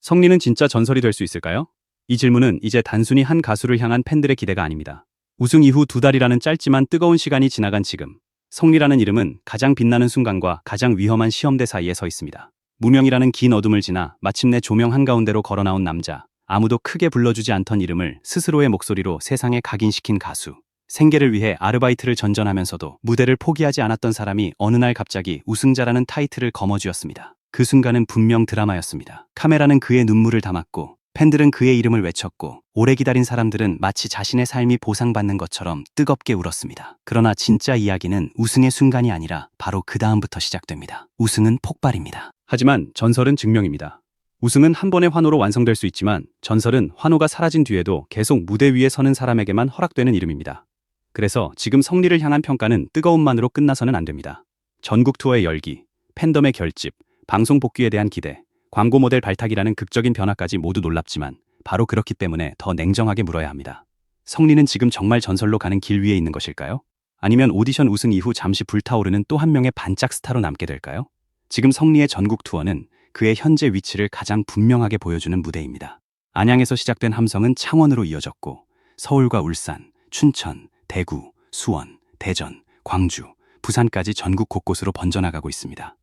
성리는 진짜 전설이 될 수 있을까요? 이 질문은 이제 단순히 한 가수를 향한 팬들의 기대가 아닙니다. 우승 이후 2달이라는 짧지만 뜨거운 시간이 지나간 지금, 성리라는 이름은 가장 빛나는 순간과 가장 위험한 시험대 사이에 서 있습니다. 무명이라는 긴 어둠을 지나 마침내 조명 한가운데로 걸어나온 남자, 아무도 크게 불러주지 않던 이름을 스스로의 목소리로 세상에 각인시킨 가수. 생계를 위해 아르바이트를 전전하면서도 무대를 포기하지 않았던 사람이 어느 날 갑자기 우승자라는 타이틀을 거머쥐었습니다. 그 순간은 분명 드라마였습니다. 카메라는 그의 눈물을 담았고, 팬들은 그의 이름을 외쳤고, 오래 기다린 사람들은 마치 자신의 삶이 보상받는 것처럼 뜨겁게 울었습니다. 그러나 진짜 이야기는 우승의 순간이 아니라 바로 그 다음부터 시작됩니다. 우승은 폭발입니다. 하지만 전설은 증명입니다. 우승은 한 번의 환호로 완성될 수 있지만 전설은 환호가 사라진 뒤에도 계속 무대 위에 서는 사람에게만 허락되는 이름입니다. 그래서 지금 성리를 향한 평가는 뜨거움만으로 끝나서는 안 됩니다. 전국 투어의 열기, 팬덤의 결집, 방송 복귀에 대한 기대, 광고 모델 발탁이라는 극적인 변화까지 모두 놀랍지만 바로 그렇기 때문에 더 냉정하게 물어야 합니다. 성리는 지금 정말 전설로 가는 길 위에 있는 것일까요? 아니면 오디션 우승 이후 잠시 불타오르는 또 한 명의 반짝 스타로 남게 될까요? 지금 성리의 전국 투어는 그의 현재 위치를 가장 분명하게 보여주는 무대입니다. 안양에서 시작된 함성은 창원으로 이어졌고, 서울과 울산, 춘천, 대구, 수원, 대전, 광주, 부산까지 전국 곳곳으로 번져나가고 있습니다.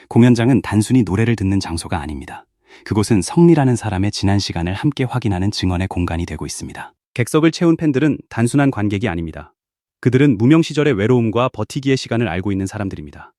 공연장은 단순히 노래를 듣는 장소가 아닙니다. 그곳은 성리라는 사람의 지난 시간을 함께 확인하는 증언의 공간이 되고 있습니다. 객석을 채운 팬들은 단순한 관객이 아닙니다. 그들은 무명 시절의 외로움과 버티기의 시간을 알고 있는 사람들입니다.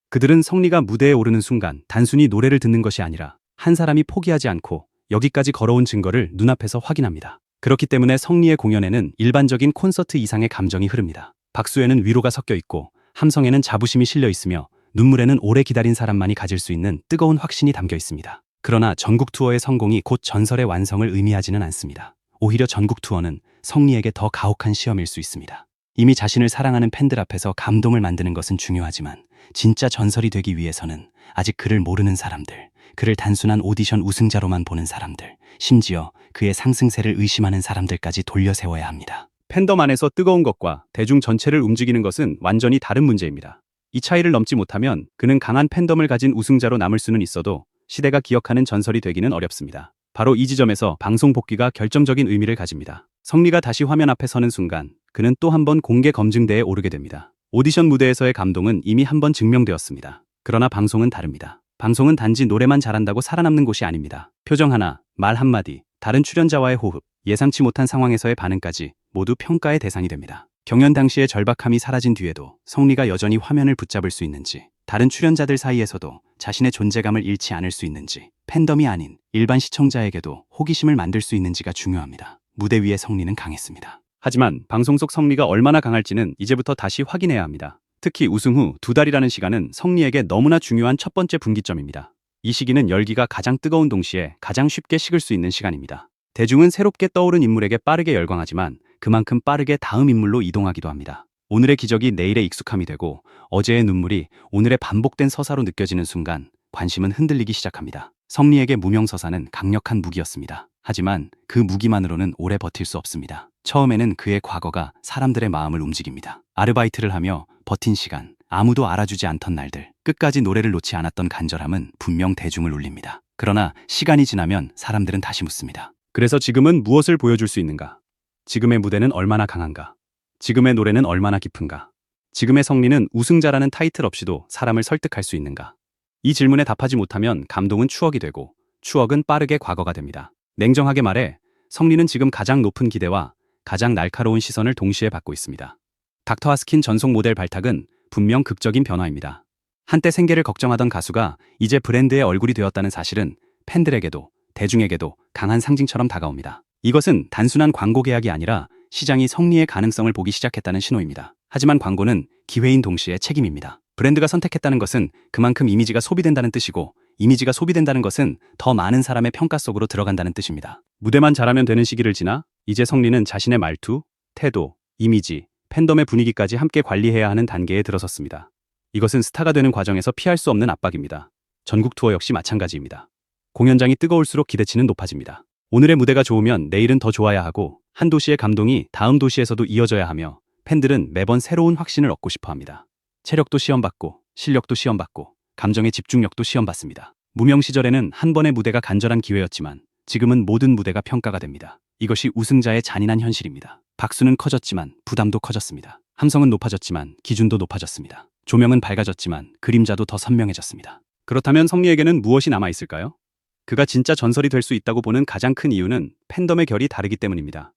그들은 성리가 무대에 오르는 순간 단순히 노래를 듣는 것이 아니라 한 사람이 포기하지 않고 여기까지 걸어온 증거를 눈앞에서 확인합니다. 그렇기 때문에 성리의 공연에는 일반적인 콘서트 이상의 감정이 흐릅니다. 박수에는 위로가 섞여 있고, 함성에는 자부심이 실려 있으며, 눈물에는 오래 기다린 사람만이 가질 수 있는 뜨거운 확신이 담겨 있습니다. 그러나 전국 투어의 성공이 곧 전설의 완성을 의미하지는 않습니다. 오히려 전국 투어는 성리에게 더 가혹한 시험일 수 있습니다. 이미 자신을 사랑하는 팬들 앞에서 감동을 만드는 것은 중요하지만 진짜 전설이 되기 위해서는 아직 그를 모르는 사람들, 그를 단순한 오디션 우승자로만 보는 사람들, 심지어 그의 상승세를 의심하는 사람들까지 돌려 세워야 합니다. 팬덤 안에서 뜨거운 것과 대중 전체를 움직이는 것은 완전히 다른 문제입니다. 이 차이를 넘지 못하면 그는 강한 팬덤을 가진 우승자로 남을 수는 있어도 시대가 기억하는 전설이 되기는 어렵습니다. 바로 이 지점에서 방송 복귀가 결정적인 의미를 가집니다. 성리가 다시 화면 앞에 서는 순간 그는 또 한 번 공개 검증대에 오르게 됩니다. 오디션 무대에서의 감동은 이미 한 번 증명되었습니다. 그러나 방송은 다릅니다. 방송은 단지 노래만 잘한다고 살아남는 곳이 아닙니다. 표정 하나, 말 한마디, 다른 출연자와의 호흡, 예상치 못한 상황에서의 반응까지 모두 평가의 대상이 됩니다. 경연 당시의 절박함이 사라진 뒤에도 성리가 여전히 화면을 붙잡을 수 있는지, 다른 출연자들 사이에서도 자신의 존재감을 잃지 않을 수 있는지, 팬덤이 아닌 일반 시청자에게도 호기심을 만들 수 있는지가 중요합니다. 무대 위의 성리는 강했습니다. 하지만 방송 속 성리가 얼마나 강할지는 이제부터 다시 확인해야 합니다. 특히 우승 후 2달이라는 시간은 성리에게 너무나 중요한 첫 번째 분기점입니다. 이 시기는 열기가 가장 뜨거운 동시에 가장 쉽게 식을 수 있는 시간입니다. 대중은 새롭게 떠오른 인물에게 빠르게 열광하지만 그만큼 빠르게 다음 인물로 이동하기도 합니다. 오늘의 기적이 내일의 익숙함이 되고 어제의 눈물이 오늘의 반복된 서사로 느껴지는 순간 관심은 흔들리기 시작합니다. 성리에게 무명서사는 강력한 무기였습니다. 하지만 그 무기만으로는 오래 버틸 수 없습니다. 처음에는 그의 과거가 사람들의 마음을 움직입니다. 아르바이트를 하며 버틴 시간, 아무도 알아주지 않던 날들, 끝까지 노래를 놓지 않았던 간절함은 분명 대중을 울립니다. 그러나 시간이 지나면 사람들은 다시 묻습니다. 그래서 지금은 무엇을 보여줄 수 있는가? 지금의 무대는 얼마나 강한가? 지금의 노래는 얼마나 깊은가? 지금의 성리는 우승자라는 타이틀 없이도 사람을 설득할 수 있는가? 이 질문에 답하지 못하면 감동은 추억이 되고 추억은 빠르게 과거가 됩니다. 냉정하게 말해 성리는 지금 가장 높은 기대와 가장 날카로운 시선을 동시에 받고 있습니다. 닥터 하스킨 전속 모델 발탁은 분명 극적인 변화입니다. 한때 생계를 걱정하던 가수가 이제 브랜드의 얼굴이 되었다는 사실은 팬들에게도 대중에게도 강한 상징처럼 다가옵니다. 이것은 단순한 광고 계약이 아니라 시장이 성리의 가능성을 보기 시작했다는 신호입니다. 하지만 광고는 기회인 동시에 책임입니다. 브랜드가 선택했다는 것은 그만큼 이미지가 소비된다는 뜻이고, 이미지가 소비된다는 것은 더 많은 사람의 평가 속으로 들어간다는 뜻입니다. 무대만 잘하면 되는 시기를 지나 이제 성리는 자신의 말투, 태도, 이미지, 팬덤의 분위기까지 함께 관리해야 하는 단계에 들어섰습니다. 이것은 스타가 되는 과정에서 피할 수 없는 압박입니다. 전국 투어 역시 마찬가지입니다. 공연장이 뜨거울수록 기대치는 높아집니다. 오늘의 무대가 좋으면 내일은 더 좋아야 하고, 한 도시의 감동이 다음 도시에서도 이어져야 하며 팬들은 매번 새로운 확신을 얻고 싶어 합니다. 체력도 시험받고 실력도 시험받고 감정의 집중력도 시험받습니다. 무명 시절에는 한 번의 무대가 간절한 기회였지만 지금은 모든 무대가 평가가 됩니다. 이것이 우승자의 잔인한 현실입니다. 박수는 커졌지만 부담도 커졌습니다. 함성은 높아졌지만 기준도 높아졌습니다. 조명은 밝아졌지만 그림자도 더 선명해졌습니다. 그렇다면 성리에게는 무엇이 남아있을까요? 그가 진짜 전설이 될 수 있다고 보는 가장 큰 이유는 팬덤의 결이 다르기 때문입니다.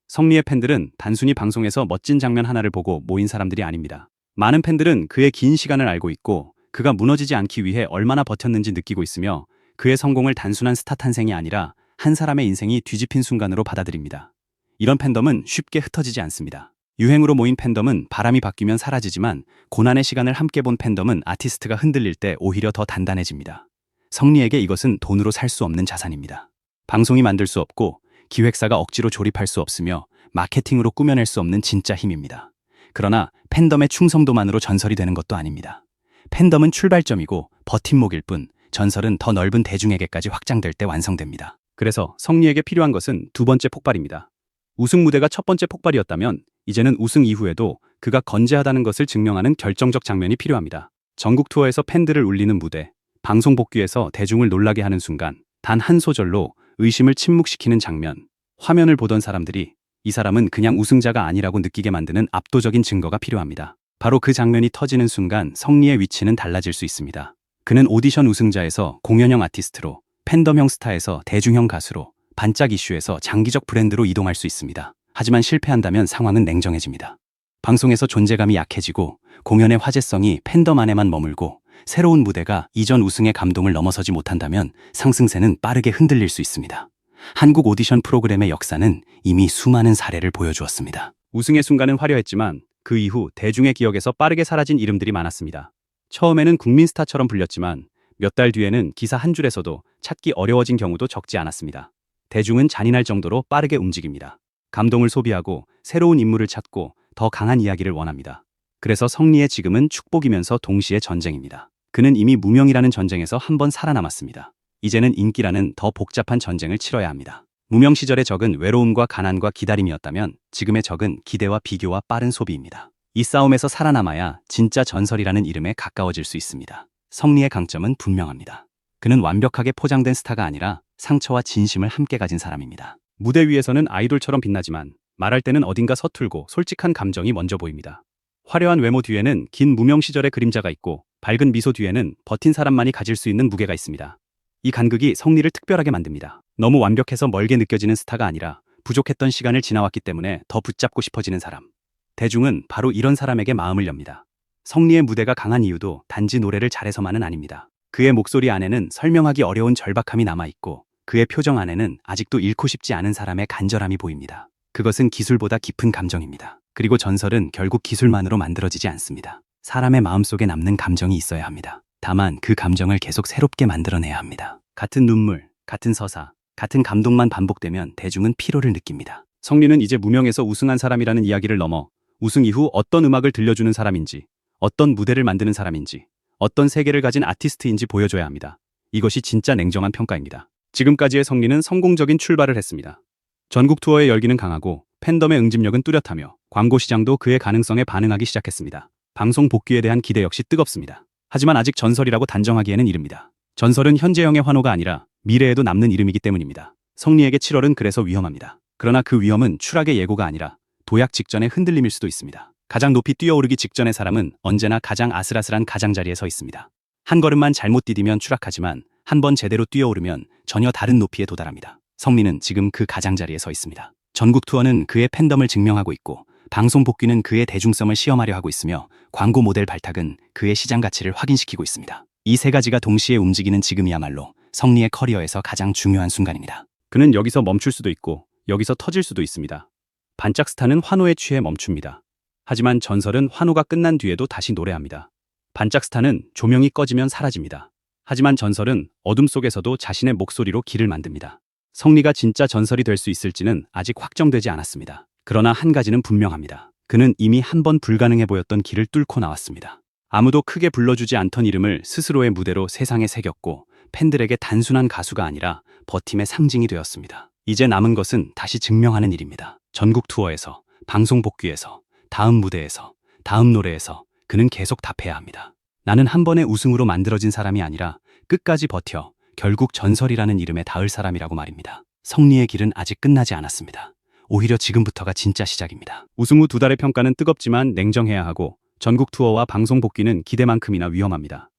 성리의 팬들은 단순히 방송에서 멋진 장면 하나를 보고 모인 사람들이 아닙니다. 많은 팬들은 그의 긴 시간을 알고 있고 그가 무너지지 않기 위해 얼마나 버텼는지 느끼고 있으며 그의 성공을 단순한 스타 탄생이 아니라 한 사람의 인생이 뒤집힌 순간으로 받아들입니다. 이런 팬덤은 쉽게 흩어지지 않습니다. 유행으로 모인 팬덤은 바람이 바뀌면 사라지지만 고난의 시간을 함께 본 팬덤은 아티스트가 흔들릴 때 오히려 더 단단해집니다. 성리에게 이것은 돈으로 살 수 없는 자산입니다. 방송이 만들 수 없고 기획사가 억지로 조립할 수 없으며 마케팅으로 꾸며낼 수 없는 진짜 힘입니다. 그러나 팬덤의 충성도만으로 전설이 되는 것도 아닙니다. 팬덤은 출발점이고 버팀목일 뿐 전설은 더 넓은 대중에게까지 확장될 때 완성됩니다. 그래서 성리에게 필요한 것은 두 번째 폭발입니다. 우승 무대가 첫 번째 폭발이었다면 이제는 우승 이후에도 그가 건재하다는 것을 증명하는 결정적 장면이 필요합니다. 전국 투어에서 팬들을 울리는 무대, 방송 복귀에서 대중을 놀라게 하는 순간, 단 한 소절로 의심을 침묵시키는 장면, 화면을 보던 사람들이 이 사람은 그냥 우승자가 아니라고 느끼게 만드는 압도적인 증거가 필요합니다. 바로 그 장면이 터지는 순간 성리의 위치는 달라질 수 있습니다. 그는 오디션 우승자에서 공연형 아티스트로, 팬덤형 스타에서 대중형 가수로, 반짝 이슈에서 장기적 브랜드로 이동할 수 있습니다. 하지만 실패한다면 상황은 냉정해집니다. 방송에서 존재감이 약해지고 공연의 화제성이 팬덤 안에만 머물고 새로운 무대가 이전 우승의 감동을 넘어서지 못한다면 상승세는 빠르게 흔들릴 수 있습니다. 한국 오디션 프로그램의 역사는 이미 수많은 사례를 보여주었습니다. 우승의 순간은 화려했지만 그 이후 대중의 기억에서 빠르게 사라진 이름들이 많았습니다. 처음에는 국민 스타처럼 불렸지만 몇 달 뒤에는 기사 한 줄에서도 찾기 어려워진 경우도 적지 않았습니다. 대중은 잔인할 정도로 빠르게 움직입니다. 감동을 소비하고 새로운 인물을 찾고 더 강한 이야기를 원합니다. 그래서 성리의 지금은 축복이면서 동시에 전쟁입니다. 그는 이미 무명이라는 전쟁에서 한 번 살아남았습니다. 이제는 인기라는 더 복잡한 전쟁을 치러야 합니다. 무명 시절의 적은 외로움과 가난과 기다림이었다면 지금의 적은 기대와 비교와 빠른 소비입니다. 이 싸움에서 살아남아야 진짜 전설이라는 이름에 가까워질 수 있습니다. 성리의 강점은 분명합니다. 그는 완벽하게 포장된 스타가 아니라 상처와 진심을 함께 가진 사람입니다. 무대 위에서는 아이돌처럼 빛나지만 말할 때는 어딘가 서툴고 솔직한 감정이 먼저 보입니다. 화려한 외모 뒤에는 긴 무명 시절의 그림자가 있고 밝은 미소 뒤에는 버틴 사람만이 가질 수 있는 무게가 있습니다. 이 간극이 성리를 특별하게 만듭니다. 너무 완벽해서 멀게 느껴지는 스타가 아니라 부족했던 시간을 지나왔기 때문에 더 붙잡고 싶어지는 사람. 대중은 바로 이런 사람에게 마음을 엽니다. 성리의 무대가 강한 이유도 단지 노래를 잘해서만은 아닙니다. 그의 목소리 안에는 설명하기 어려운 절박함이 남아있고 그의 표정 안에는 아직도 잃고 싶지 않은 사람의 간절함이 보입니다. 그것은 기술보다 깊은 감정입니다. 그리고 전설은 결국 기술만으로 만들어지지 않습니다. 사람의 마음속에 남는 감정이 있어야 합니다. 다만 그 감정을 계속 새롭게 만들어내야 합니다. 같은 눈물, 같은 서사, 같은 감동만 반복되면 대중은 피로를 느낍니다. 성리는 이제 무명에서 우승한 사람이라는 이야기를 넘어 우승 이후 어떤 음악을 들려주는 사람인지, 어떤 무대를 만드는 사람인지, 어떤 세계를 가진 아티스트인지 보여줘야 합니다. 이것이 진짜 냉정한 평가입니다. 지금까지의 성리는 성공적인 출발을 했습니다. 전국 투어의 열기는 강하고 팬덤의 응집력은 뚜렷하며 광고 시장도 그의 가능성에 반응하기 시작했습니다. 방송 복귀에 대한 기대 역시 뜨겁습니다. 하지만 아직 전설이라고 단정하기에는 이릅니다. 전설은 현재형의 환호가 아니라 미래에도 남는 이름이기 때문입니다. 성리에게 7월은 그래서 위험합니다. 그러나 그 위험은 추락의 예고가 아니라 도약 직전의 흔들림일 수도 있습니다. 가장 높이 뛰어오르기 직전의 사람은 언제나 가장 아슬아슬한 가장자리에 서 있습니다. 한 걸음만 잘못 디디면 추락하지만 한 번 제대로 뛰어오르면 전혀 다른 높이에 도달합니다. 성리는 지금 그 가장자리에 서 있습니다. 전국 투어는 그의 팬덤을 증명하고 있고 방송 복귀는 그의 대중성을 시험하려 하고 있으며 광고 모델 발탁은 그의 시장 가치를 확인시키고 있습니다. 이 세 가지가 동시에 움직이는 지금이야말로 성리의 커리어에서 가장 중요한 순간입니다. 그는 여기서 멈출 수도 있고 여기서 터질 수도 있습니다. 반짝 스타는 환호에 취해 멈춥니다. 하지만 전설은 환호가 끝난 뒤에도 다시 노래합니다. 반짝 스타는 조명이 꺼지면 사라집니다. 하지만 전설은 어둠 속에서도 자신의 목소리로 길을 만듭니다. 성리가 진짜 전설이 될 수 있을지는 아직 확정되지 않았습니다. 그러나 한 가지는 분명합니다. 그는 이미 한 번 불가능해 보였던 길을 뚫고 나왔습니다. 아무도 크게 불러주지 않던 이름을 스스로의 무대로 세상에 새겼고 팬들에게 단순한 가수가 아니라 버팀의 상징이 되었습니다. 이제 남은 것은 다시 증명하는 일입니다. 전국 투어에서, 방송 복귀에서, 다음 무대에서, 다음 노래에서 그는 계속 답해야 합니다. 나는 한 번의 우승으로 만들어진 사람이 아니라 끝까지 버텨 결국 전설이라는 이름에 닿을 사람이라고 말입니다. 성리의 길은 아직 끝나지 않았습니다. 오히려 지금부터가 진짜 시작입니다. 우승 후 2달의 평가는 뜨겁지만 냉정해야 하고 전국 투어와 방송 복귀는 기대만큼이나 위험합니다.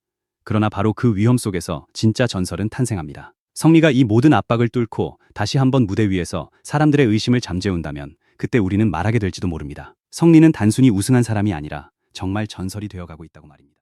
그러나 바로 그 위험 속에서 진짜 전설은 탄생합니다. 성리가 이 모든 압박을 뚫고 다시 한번 무대 위에서 사람들의 의심을 잠재운다면 그때 우리는 말하게 될지도 모릅니다. 성리는 단순히 우승한 사람이 아니라 정말 전설이 되어가고 있다고 말입니다.